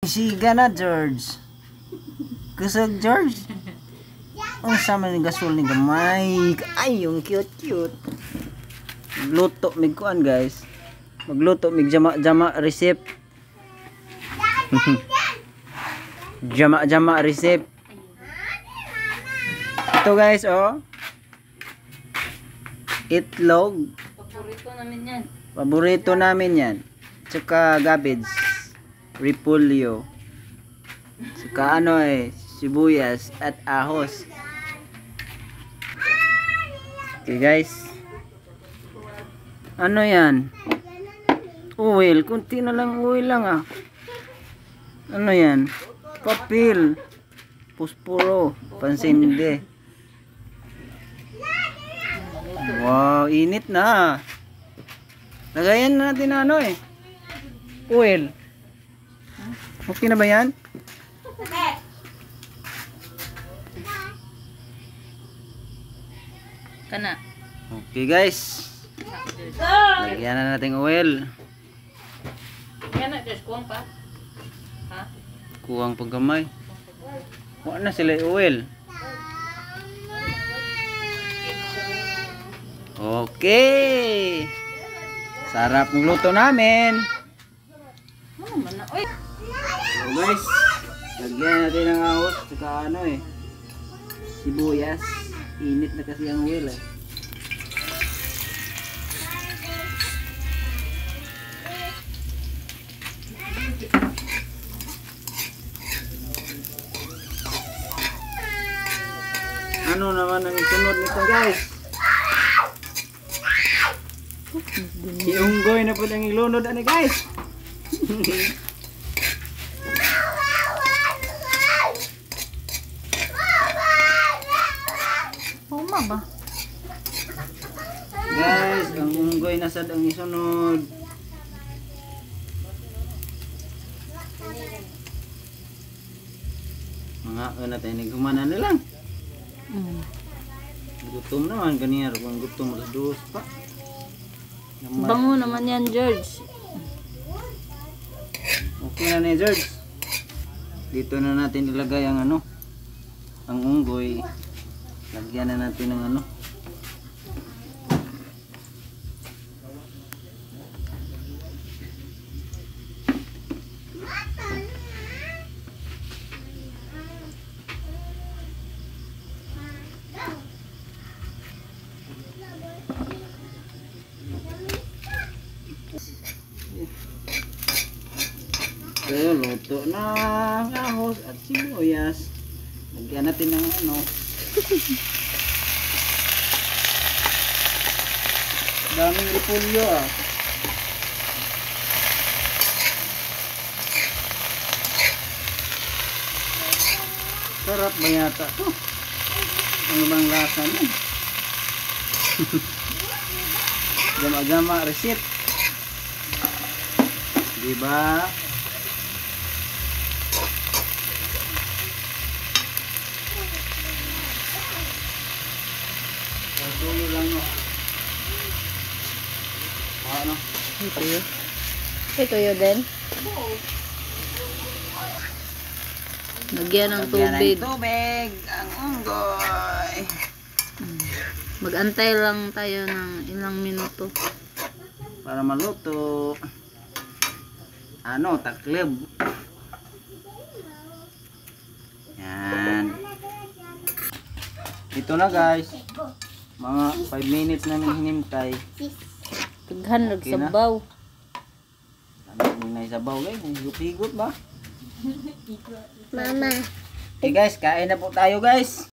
Siga na, George. Kusog, George. Ang sama ni gasol ni gamay. Ay, yung cute. Magluto mig kuan, guys. Magluto mig jama recipe. Jama recipe. Ito, guys, oh. Itlog. Paborito namin yan. Tsaka cabbage. Repolyo. Tsaka sibuyas at ahos. Okay, guys. Ano yan? Oil. Kunti na lang oil lang ah. Ano yan? Papel. Puspuro. Pansindi. Wow, init na. Lagayan na natin oil. Okay na ba yan? Kana. Okay, guys. Lagyan na natin oil. Yan na, just kuwang pa. Ha? Kuwang pagkamay. Wala na sila oil. Okay. Sarap ng luto namin. So guys, lagyan natin ng ahos saka sibuyas. Init na kasi ang oil eh. Ano naman ang sunod nito, guys? Si Unggoy na po ang ilunod guys. Uma ba? Guys, ang Unggoy na sad ang isunod. Mga natin nagumana na lang. Gutom naman ganyan, kung gutom alas 2 pa. Bango naman yan, George. Okay na ni George. Dito na natin ilagay ang ang unggoy. Lagyan na natin ng So, luto na ang ahos at sibuyas. Lagyan natin ng daming repolyo ah. Sarap ba yata to? Ano bang lasa nun? Jama recipe. Diba? Tuyo lang ano? Tuyo. Tuyo din. Lagyan ng tubig. Tubig ang unggoy. Mag-antay lang tayo ng ilang minuto Para maluto. Takleb. Yan. Ito na, guys. Mga 5 minutes namin hinintay. Tughan nagsabaw. Ano na isabaw, guys? Higup-higup ba? Mama. Okay, guys, kain na po tayo, guys.